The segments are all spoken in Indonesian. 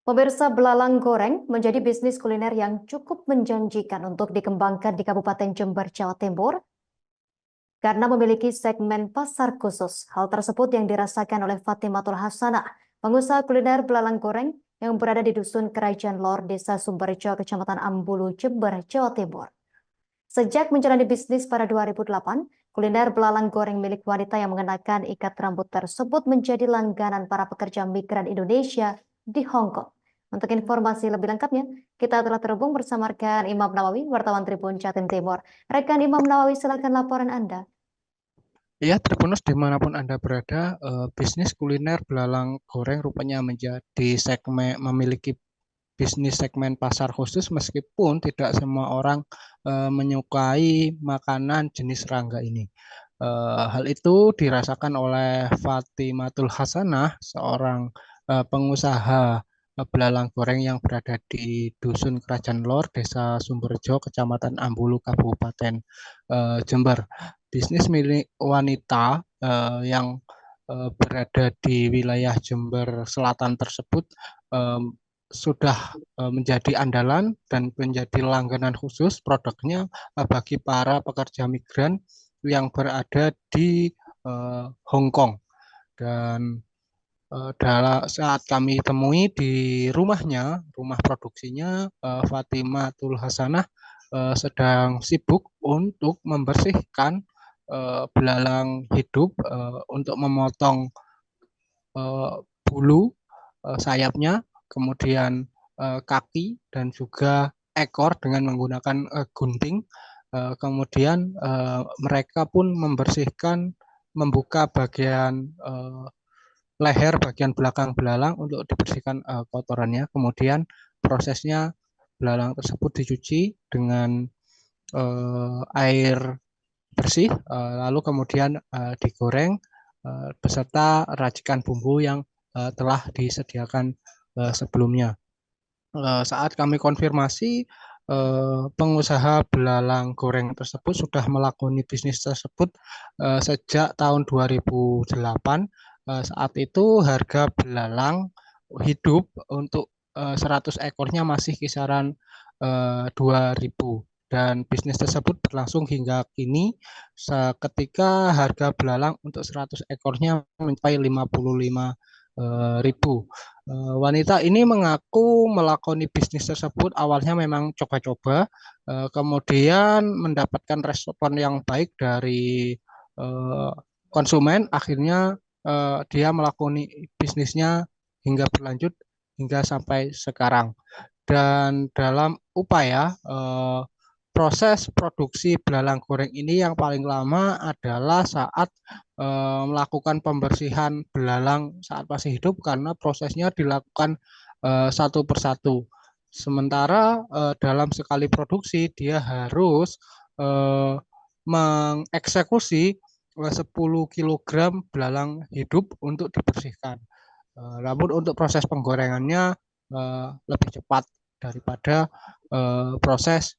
Pemirsa, belalang goreng menjadi bisnis kuliner yang cukup menjanjikan untuk dikembangkan di Kabupaten Jember, Jawa Timur karena memiliki segmen pasar khusus. Hal tersebut yang dirasakan oleh Fatimatul Hasanah, pengusaha kuliner belalang goreng yang berada di Dusun Kerajaan Lor, Desa Sumberjo, Kecamatan Ambulu, Jember, Jawa Timur. Sejak menjalani bisnis pada 2008, kuliner belalang goreng milik wanita yang mengenakan ikat rambut tersebut menjadi langganan para pekerja migran Indonesia di Hong Kong. Untuk informasi lebih lengkapnya, kita telah terhubung bersama rekan Imam Nawawi, wartawan Tribun Jatim Timur. Rekan Imam Nawawi, silakan laporan Anda. Ya, Tribuners dimanapun Anda berada, bisnis kuliner belalang goreng rupanya menjadi memiliki bisnis segmen pasar khusus meskipun tidak semua orang menyukai makanan jenis serangga ini. Hal itu dirasakan oleh Fatimatul Hasanah, seorang pengusaha belalang goreng yang berada di Dusun Kerajaan Lor, Desa Sumberjo, Kecamatan Ambulu, Kabupaten Jember. Bisnis milik wanita yang berada di wilayah Jember Selatan tersebut sudah menjadi andalan dan menjadi langganan khusus produknya bagi para pekerja migran yang berada di Hong Kong. Dan dalam saat kami temui di rumahnya, rumah produksinya, Fatimatul Hasanah sedang sibuk untuk membersihkan belalang hidup, untuk memotong bulu sayapnya, kemudian kaki dan juga ekor dengan menggunakan gunting. Kemudian mereka pun membersihkan, membuka bagian leher bagian belakang belalang untuk dibersihkan kotorannya. Kemudian prosesnya belalang tersebut dicuci dengan air bersih, lalu kemudian digoreng beserta racikan bumbu yang telah disediakan sebelumnya. Saat kami konfirmasi, pengusaha belalang goreng tersebut sudah melakoni bisnis tersebut sejak tahun 2008. Saat itu harga belalang hidup untuk 100 ekornya masih kisaran 2.000, dan bisnis tersebut berlangsung hingga kini ketika harga belalang untuk 100 ekornya mencapai 55.000. Wanita ini mengaku melakoni bisnis tersebut awalnya memang coba-coba, kemudian mendapatkan respon yang baik dari konsumen, akhirnya dia melakoni bisnisnya hingga berlanjut hingga sampai sekarang. Dan dalam upaya proses produksi belalang goreng ini yang paling lama adalah saat melakukan pembersihan belalang saat masih hidup, karena prosesnya dilakukan satu persatu. Sementara dalam sekali produksi dia harus mengeksekusi 10 kg belalang hidup untuk dibersihkan. Namun untuk proses penggorengannya lebih cepat daripada proses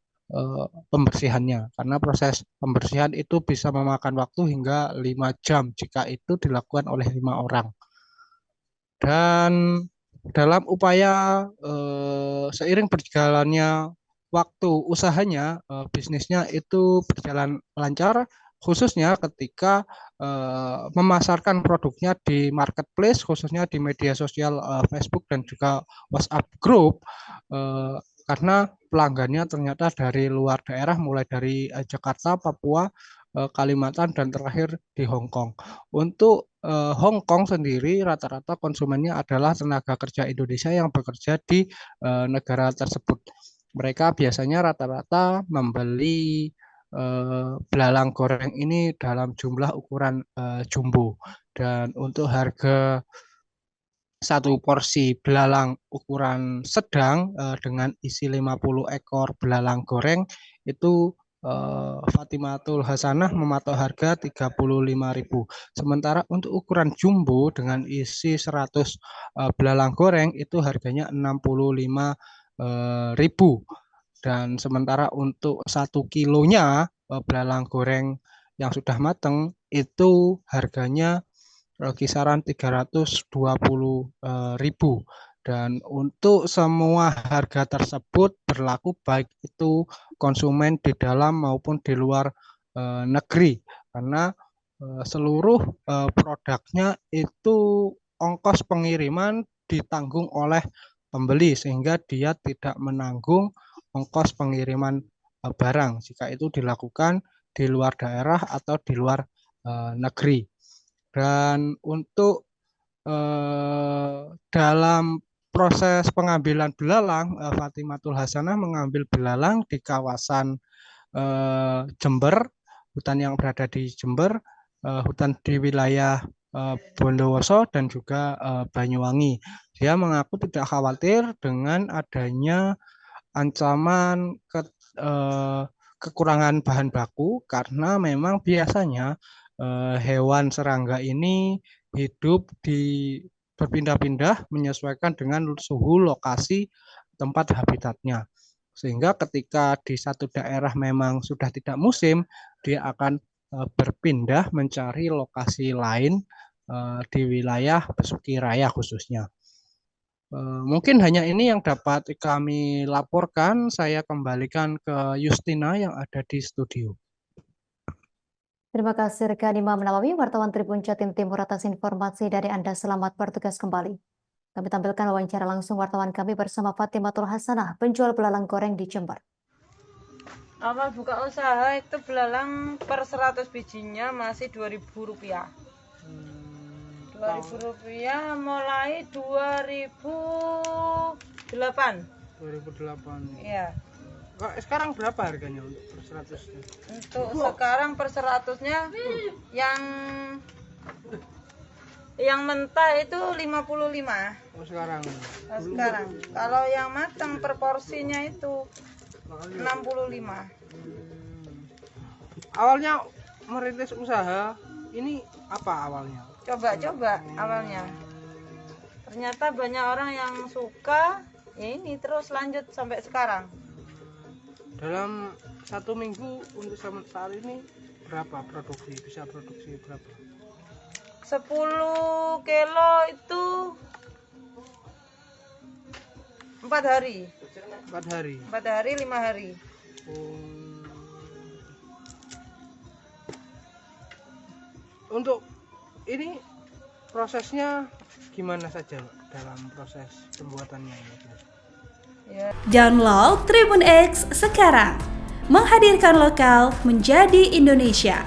pembersihannya, karena proses pembersihan itu bisa memakan waktu hingga 5 jam jika itu dilakukan oleh 5 orang. Dan dalam upaya seiring berjalannya waktu usahanya, bisnisnya itu berjalan lancar, khususnya ketika memasarkan produknya di marketplace, khususnya di media sosial Facebook dan juga WhatsApp group, karena pelanggannya ternyata dari luar daerah, mulai dari Jakarta, Papua, Kalimantan, dan terakhir di Hong Kong. Untuk Hong Kong sendiri rata-rata konsumennya adalah tenaga kerja Indonesia yang bekerja di negara tersebut. Mereka biasanya rata-rata membeli belalang goreng ini dalam jumlah ukuran jumbo, dan untuk harga satu porsi belalang ukuran sedang dengan isi 50 ekor belalang goreng itu Fatimatul Hasanah mematok harga 35.000. Sementara untuk ukuran jumbo dengan isi 100 belalang goreng itu harganya 65.000. Dan sementara untuk 1 kilonya belalang goreng yang sudah matang itu harganya kisaran 320.000. Dan untuk semua harga tersebut berlaku baik itu konsumen di dalam maupun di luar negeri, karena seluruh produknya itu ongkos pengiriman ditanggung oleh pembeli, sehingga dia tidak menanggung ongkos pengiriman barang jika itu dilakukan di luar daerah atau di luar negeri. Dan untuk dalam proses pengambilan belalang, Fatimatul Hasanah mengambil belalang di kawasan Jember, hutan yang berada di Jember, hutan di wilayah Bondowoso dan juga Banyuwangi. Dia mengaku tidak khawatir dengan adanya ancaman kekurangan bahan baku, karena memang biasanya hewan serangga ini hidup di berpindah-pindah menyesuaikan dengan suhu lokasi tempat habitatnya. Sehingga ketika di satu daerah memang sudah tidak musim, dia akan berpindah mencari lokasi lain di wilayah Besuki Raya khususnya. Mungkin hanya ini yang dapat kami laporkan. Saya kembalikan ke Justina yang ada di studio. Terima kasih rekan Imam Nawawi, wartawan Tribun Jatim Timur atas informasi dari Anda. Selamat bertugas kembali. Kami tampilkan wawancara langsung wartawan kami bersama Fatimatul Hasanah, penjual belalang goreng di Jember. Awal buka usaha itu belalang per 100 bijinya masih Rp2.000. Rp2.000 mulai 2008. 2008. Iya. Sekarang berapa harganya untuk per 100-nya? Untuk sekarang per 100-nya yang mentah itu 55. Oh, sekarang. Sekarang. Kalau yang matang per porsinya itu 65. Awalnya merintis usaha ini apa awalnya? Coba-coba awalnya. Ternyata banyak orang yang suka, ya ini terus lanjut sampai sekarang. Dalam satu minggu untuk saat ini berapa bisa produksi berapa? 10 kilo itu 4 hari. 4 hari. 4 hari, 5 hari. Untuk ini prosesnya gimana saja dalam proses pembuatannya ini? Download Tribun X sekarang, menghadirkan lokal menjadi Indonesia.